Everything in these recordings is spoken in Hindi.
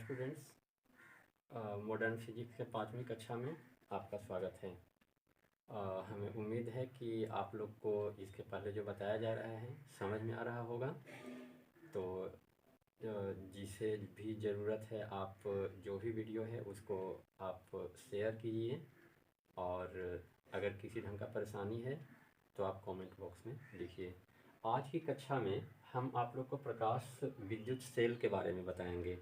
स्टूडेंट्स, मॉडर्न फिजिक्स के 5वीं कक्षा में आपका स्वागत है। हमें उम्मीद है कि आप लोग को इसके पहले जो बताया जा रहा है समझ में आ रहा होगा। तो जिसे भी ज़रूरत है आप जो भी वीडियो है उसको आप शेयर कीजिए, और अगर किसी ढंग का परेशानी है तो आप कमेंट बॉक्स में लिखिए। आज की कक्षा में हम आप लोग को प्रकाश विद्युत सेल के बारे में बताएंगे।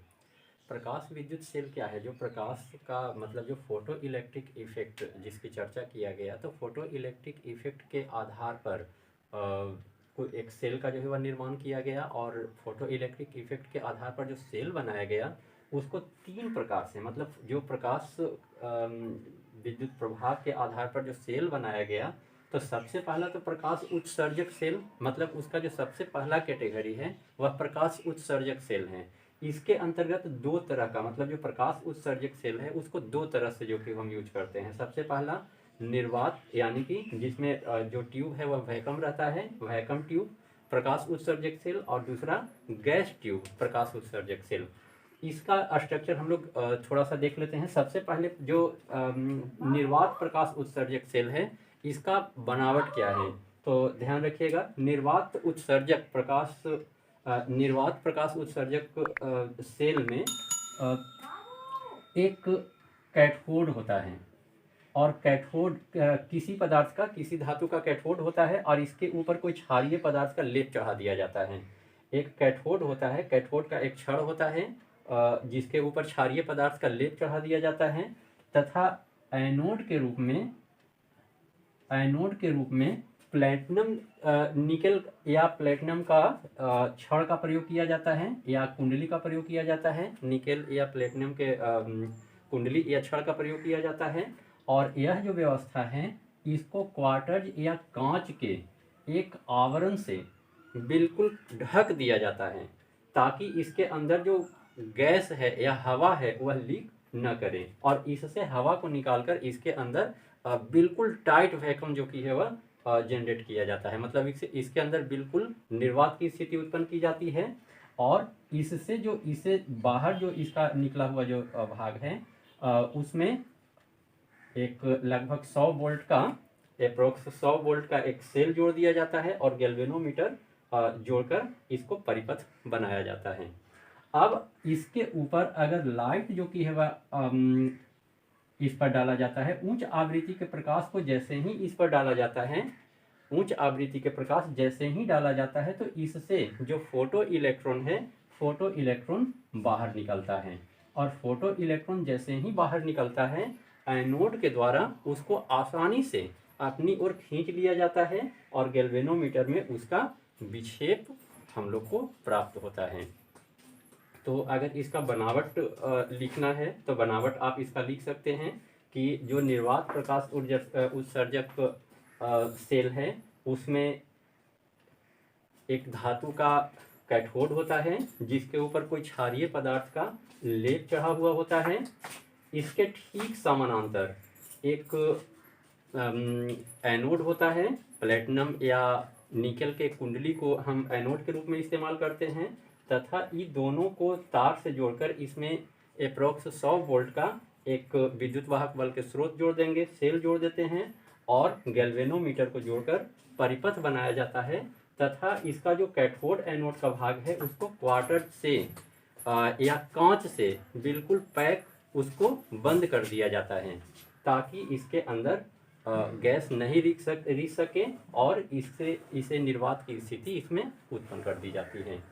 प्रकाश विद्युत सेल क्या है? जो प्रकाश का मतलब जो फोटो इलेक्ट्रिक इफेक्ट जिसकी चर्चा किया गया, तो फोटो इलेक्ट्रिक इफेक्ट के आधार पर कोई एक सेल का जो है वह निर्माण किया गया, और फोटो इलेक्ट्रिक इफेक्ट के आधार पर जो सेल बनाया गया उसको 3 प्रकार से, मतलब जो प्रकाश विद्युत प्रभाव के आधार पर जो सेल बनाया गया, तो सबसे पहला तो प्रकाश उत्सर्जक सेल, मतलब उसका जो सबसे पहला कैटेगरी है वह प्रकाश उत्सर्जक सेल है। इसके अंतर्गत 2 तरह का, मतलब जो प्रकाश उत्सर्जक सेल है उसको 2 तरह से जो कि हम यूज करते हैं। सबसे पहला निर्वात, यानी कि जिसमें जो ट्यूब है वह वैक्यूम रहता है, वैक्यूम ट्यूब प्रकाश उत्सर्जक सेल, और दूसरा गैस ट्यूब प्रकाश उत्सर्जक सेल। इसका स्ट्रक्चर हम लोग थोड़ा सा देख लेते हैं। सबसे पहले जो निर्वात प्रकाश उत्सर्जक सेल है, इसका बनावट क्या है, तो ध्यान रखिएगा। निर्वात प्रकाश उत्सर्जक सेल में एक कैथोड होता है, और कैथोड किसी पदार्थ का, किसी धातु का कैथोड होता है, और इसके ऊपर कोई क्षारीय पदार्थ का लेप चढ़ा दिया जाता है। एक कैथोड होता है, कैथोड का एक छड़ होता है जिसके ऊपर क्षारीय पदार्थ का लेप चढ़ा दिया जाता है, तथा एनोड के रूप में प्लेटिनम निकल या प्लेटिनम का छड़ का प्रयोग किया जाता है, या कुंडली का प्रयोग किया जाता है। निकेल या प्लेटिनम के कुंडली या छड़ का प्रयोग किया जाता है। और यह जो व्यवस्था है इसको क्वार्टज या कांच के एक आवरण से बिल्कुल ढक दिया जाता है, ताकि इसके अंदर जो गैस है या हवा है वह लीक न करे, और इससे हवा को निकालकर इसके अंदर बिल्कुल टाइट वैक्यूम जो कि है वह जनरेट किया जाता है। मतलब इसके अंदर बिल्कुल निर्वात की स्थिति उत्पन्न की जाती है, और इसे बाहर जो इसका निकला हुआ जो भाग है उसमें एक लगभग 100 वोल्ट का, अप्रोक्स 100 वोल्ट का एक सेल जोड़ दिया जाता है, और गैल्वेनोमीटर जोड़कर इसको परिपथ बनाया जाता है। अब इसके ऊपर अगर लाइट जो कि है वह इस पर डाला जाता है, उच्च आवृत्ति के प्रकाश को जैसे ही इस पर डाला जाता है, उच्च आवृत्ति के प्रकाश जैसे ही डाला जाता है, तो इससे जो फोटो इलेक्ट्रॉन है, फोटो इलेक्ट्रॉन बाहर निकलता है, और फोटो इलेक्ट्रॉन जैसे ही बाहर निकलता है एनोड के द्वारा उसको आसानी से अपनी ओर खींच लिया जाता है, और गैल्वेनोमीटर में उसका विक्षेप हम लोग को प्राप्त होता है। तो अगर इसका बनावट लिखना है तो बनावट आप इसका लिख सकते हैं कि जो निर्वात प्रकाश उत्सर्जक सेल है उसमें एक धातु का कैथोड होता है जिसके ऊपर कोई क्षारीय पदार्थ का लेप चढ़ा हुआ होता है। इसके ठीक समानांतर एक एनोड होता है। प्लेटिनम या निकल के कुंडली को हम एनोड के रूप में इस्तेमाल करते हैं, तथा इन दोनों को तार से जोड़कर इसमें अप्रोक्स 100 वोल्ट का एक विद्युत वाहक बल के स्रोत जोड़ देंगे, सेल जोड़ देते हैं, और गैल्वेनोमीटर को जोड़कर परिपथ बनाया जाता है, तथा इसका जो कैथोड एनोड का भाग है उसको क्वार्टर से या कांच से बिल्कुल पैक उसको बंद कर दिया जाता है, ताकि इसके अंदर गैस नहीं रिस सके, और इसे निर्वात की स्थिति इसमें उत्पन्न कर दी जाती है।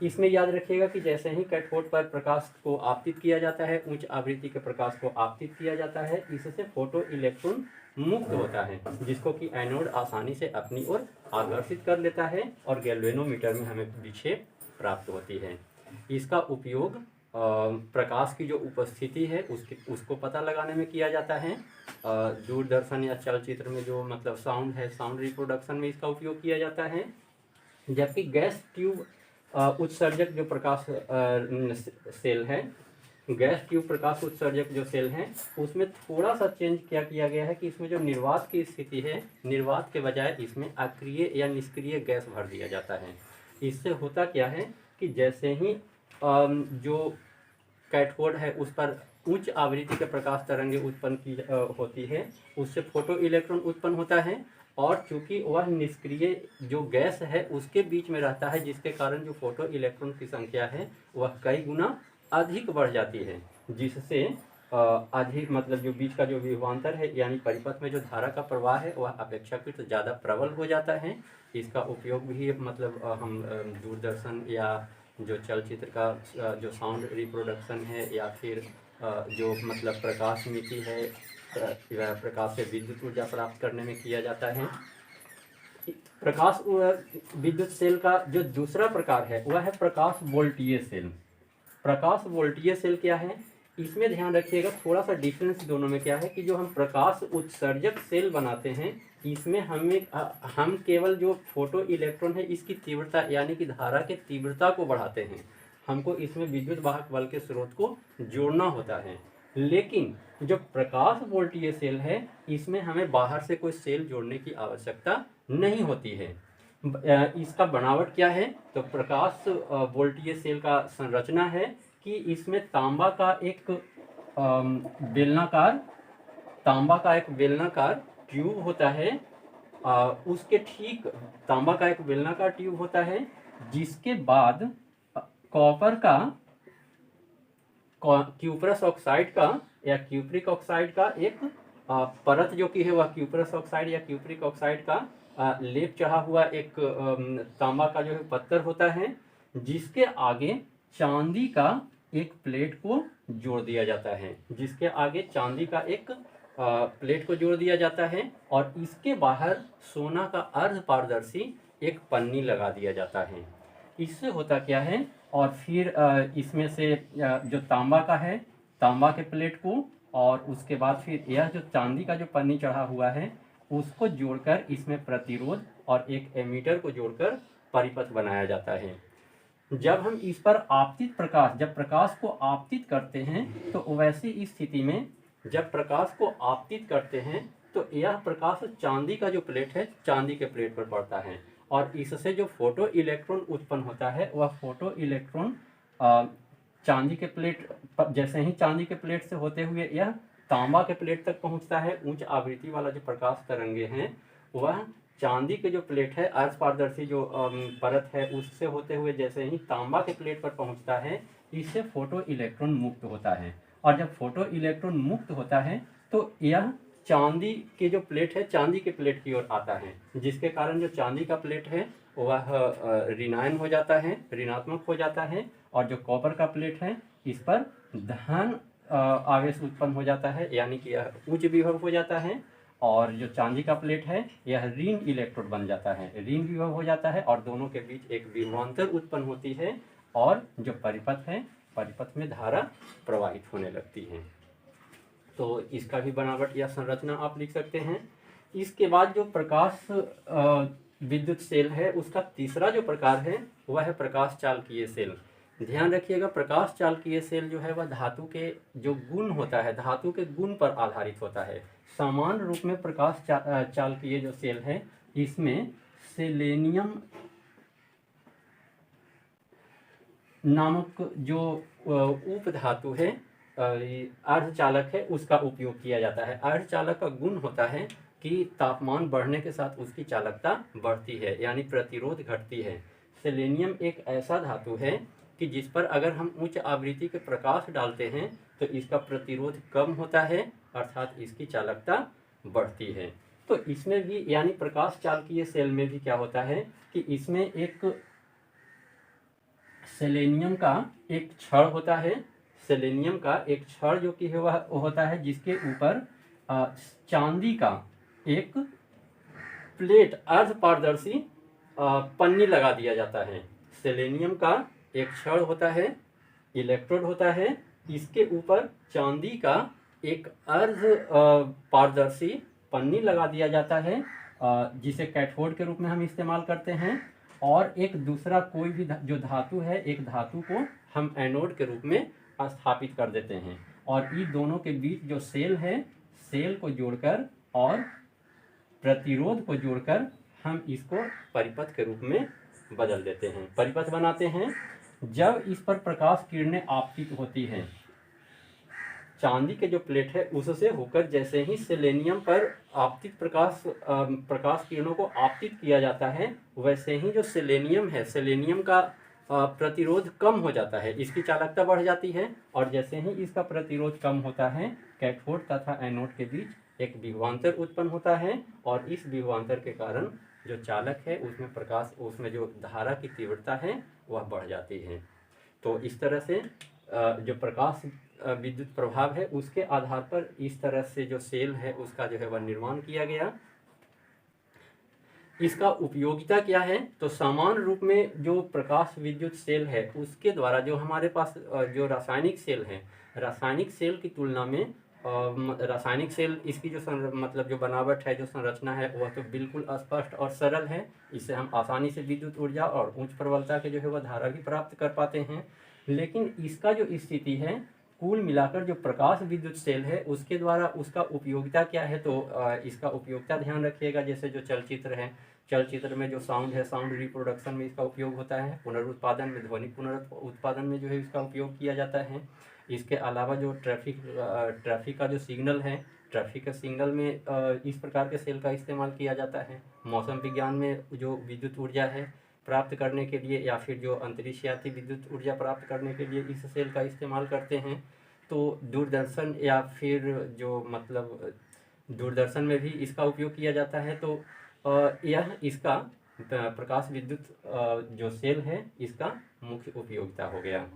इसमें याद रखिएगा कि जैसे ही कैथोड पर प्रकाश को आपतित किया जाता है, उच्च आवृत्ति के प्रकाश को आपतित किया जाता है, इससे फोटो इलेक्ट्रॉन मुक्त होता है, जिसको कि एनोड आसानी से अपनी ओर आकर्षित कर लेता है, और गैल्वेनोमीटर में हमें विक्षेप प्राप्त होती है। इसका उपयोग प्रकाश की जो उपस्थिति है उसको पता लगाने में किया जाता है। दूरदर्शन या चलचित्र में जो मतलब साउंड है, साउंड रिप्रोडक्शन में इसका उपयोग किया जाता है। जबकि गैस ट्यूब उत्सर्जक जो प्रकाश सेल है, गैस ट्यूब प्रकाश उत्सर्जक जो सेल है उसमें थोड़ा सा चेंज क्या किया गया है कि इसमें जो निर्वात की स्थिति है, निर्वात के बजाय इसमें अक्रिय या निष्क्रिय गैस भर दिया जाता है। इससे होता क्या है कि जैसे ही जो कैथोड है उस पर उच्च आवृत्ति के प्रकाश तरंगे उत्पन्न की होती है, उससे फोटो इलेक्ट्रॉन उत्पन्न होता है। और चूंकि वह निष्क्रिय जो गैस है उसके बीच में रहता है, जिसके कारण जो फोटो इलेक्ट्रॉन की संख्या है वह कई गुना अधिक बढ़ जाती है, जिससे अधिक मतलब जो बीच का जो विभवांतर है यानी परिपथ में जो धारा का प्रवाह है वह अपेक्षाकृत ज़्यादा प्रबल हो जाता है। इसका उपयोग भी मतलब हम दूरदर्शन या जो चलचित्र का जो साउंड रिप्रोडक्शन है या फिर जो मतलब प्रकाश मिति है, प्रकाश से विद्युत ऊर्जा प्राप्त करने में किया जाता है। प्रकाश विद्युत सेल का जो दूसरा प्रकार है वह है प्रकाश वोल्टीय सेल। प्रकाश वोल्टीय सेल क्या है, इसमें ध्यान रखिएगा थोड़ा सा डिफरेंस दोनों में क्या है कि जो हम प्रकाश उत्सर्जक सेल बनाते हैं इसमें हम केवल जो फोटो इलेक्ट्रॉन है इसकी तीव्रता यानी कि धारा की तीव्रता को बढ़ाते हैं, हमको इसमें विद्युत वाहक बल के स्रोत को जोड़ना होता है। लेकिन जो प्रकाश वोल्टीय सेल है इसमें हमें बाहर से कोई सेल जोड़ने की आवश्यकता नहीं होती है। इसका बनावट क्या है, तो प्रकाश वोल्टीय सेल का संरचना है कि इसमें तांबा का एक बेलनाकार ट्यूब होता है। उसके ठीक तांबा का एक बेलनाकार ट्यूब होता है, जिसके बाद कॉपर का क्यूपरस ऑक्साइड का या क्यूप्रिक ऑक्साइड का एक परत जो कि है वह क्यूपरस ऑक्साइड या क्यूप्रिक ऑक्साइड का लेप चढ़ा हुआ एक तांबा का जो है पत्थर होता है, जिसके आगे चांदी का एक प्लेट को जोड़ दिया जाता है, जिसके आगे चांदी का एक प्लेट को जोड़ दिया जाता है और इसके बाहर सोना का अर्ध पारदर्शी एक पन्नी लगा दिया जाता है। इससे होता क्या है, और फिर इसमें से जो तांबा का है तांबा के प्लेट को और उसके बाद फिर यह जो चांदी का जो पन्नी चढ़ा हुआ है उसको जोड़कर इसमें प्रतिरोध और एक एमीटर को जोड़कर परिपथ बनाया जाता है। जब हम इस पर आपतित प्रकाश जब प्रकाश को आपतित करते हैं तो वैसी स्थिति में जब प्रकाश को आपतित करते हैं तो यह प्रकाश चांदी का जो प्लेट है चांदी के प्लेट पर पड़ता है और इससे जो फोटो इलेक्ट्रॉन उत्पन्न होता है वह फोटो इलेक्ट्रॉन चांदी के प्लेट जैसे ही चांदी के प्लेट से होते हुए यह तांबा के प्लेट तक पहुंचता है। उच्च आवृत्ति वाला जो प्रकाश तरंगे हैं वह चांदी के जो प्लेट है अर्ध पारदर्शी जो परत है उससे होते हुए जैसे ही तांबा के प्लेट पर पहुंचता है, इससे फोटो इलेक्ट्रॉन मुक्त होता है। और जब फोटो इलेक्ट्रॉन मुक्त होता है तो यह चांदी के जो प्लेट है चांदी के प्लेट की ओर आता है, जिसके कारण जो चांदी का प्लेट है वह ऋणायन हो जाता है, ऋणात्मक हो जाता है, और जो कॉपर का प्लेट है इस पर धन आवेश उत्पन्न हो जाता है, यानी कि यह उच्च विभव हो जाता है। और जो चांदी का प्लेट है यह ऋण इलेक्ट्रोड बन जाता है, ऋण विभव हो जाता है और दोनों के बीच एक विभवांतर उत्पन्न होती है और जो परिपथ है परिपथ में धारा प्रवाहित होने लगती है। तो इसका भी बनावट या संरचना आप लिख सकते हैं। इसके बाद जो प्रकाश विद्युत सेल है उसका तीसरा जो प्रकार है वह है प्रकाश चालकीय सेल। ध्यान रखिएगा प्रकाश चालकीय सेल जो है वह धातु के जो गुण होता है धातु के गुण पर आधारित होता है। सामान्य रूप में प्रकाश चालकीय जो सेल है इसमें सेलेनियम नामक जो उप धातु है अर्धचालक है उसका उपयोग किया जाता है। अर्धचालक का गुण होता है कि तापमान बढ़ने के साथ उसकी चालकता बढ़ती है यानी प्रतिरोध घटती है। सेलेनियम एक ऐसा धातु है कि जिस पर अगर हम उच्च आवृत्ति के प्रकाश डालते हैं तो इसका प्रतिरोध कम होता है अर्थात इसकी चालकता बढ़ती है। तो इसमें भी यानी प्रकाश चालकीय सेल में भी क्या होता है कि इसमें एक सेलेनियम का एक छड़ होता है, सेलेनियम का एक छड़ जो कि वह होता है जिसके ऊपर चांदी का एक प्लेट अर्ध पारदर्शी पन्नी लगा दिया जाता है। सेलेनियम का एक छड़ होता है, इलेक्ट्रोड होता है, इसके ऊपर चांदी का एक अर्ध पारदर्शी पन्नी लगा दिया जाता है जिसे कैथोड के रूप में हम इस्तेमाल करते हैं, और एक दूसरा कोई भी जो धातु है एक धातु को हम एनोड के रूप में स्थापित कर देते हैं और इन दोनों के बीच जो सेल है सेल को जोड़कर और प्रतिरोध को जोड़कर हम इसको परिपथ के रूप में बदल देते हैं, परिपथ बनाते हैं। जब इस पर प्रकाश किरणें आपतित होती हैं चांदी के जो प्लेट है उससे होकर जैसे ही सेलेनियम पर आपतित प्रकाश किरणों को आपतित किया जाता है, वैसे ही जो सेलेनियम है, सेलेनियम का प्रतिरोध कम हो जाता है, इसकी चालकता बढ़ जाती है। और जैसे ही इसका प्रतिरोध कम होता है, कैथोड तथा एनोड के बीच एक विभवांतर उत्पन्न होता है, और इस विभवांतर के कारण जो चालक है उसमें जो धारा की तीव्रता है वह बढ़ जाती है। तो इस तरह से जो प्रकाश विद्युत प्रभाव है उसके आधार पर इस तरह से जो सेल है उसका जो है वह निर्माण किया गया। इसका उपयोगिता क्या है? तो समान रूप में जो प्रकाश विद्युत सेल है उसके द्वारा जो हमारे पास जो रासायनिक सेल है, रासायनिक सेल की तुलना में रासायनिक सेल इसकी जो मतलब जो बनावट है, जो संरचना है, वह तो बिल्कुल स्पष्ट और सरल है। इससे हम आसानी से विद्युत ऊर्जा और उच्च प्रबलता के जो है वह धारा भी प्राप्त कर पाते हैं। लेकिन इसका जो स्थिति है, कुल मिलाकर जो प्रकाश विद्युत सेल है उसके द्वारा उसका उपयोगिता क्या है? तो इसका उपयोगिता ध्यान रखिएगा। जैसे जो चलचित्र है, चलचित्र में जो साउंड है, साउंड रिप्रोडक्शन में इसका उपयोग होता है। पुनरुत्पादन में, ध्वनि पुनरुत्पादन में जो है इसका उपयोग किया जाता है। इसके अलावा जो ट्रैफिक का जो सिग्नल है, ट्रैफिक के सिग्नल में इस प्रकार के सेल का इस्तेमाल किया जाता है। मौसम विज्ञान में जो विद्युत ऊर्जा है प्राप्त करने के लिए, या फिर जो अंतरिक्ष यात्री विद्युत ऊर्जा प्राप्त करने के लिए इस सेल का इस्तेमाल करते हैं। तो दूरदर्शन या फिर जो मतलब दूरदर्शन में भी इसका उपयोग किया जाता है। तो यह इसका प्रकाश विद्युत जो सेल है इसका मुख्य उपयोगिता हो गया।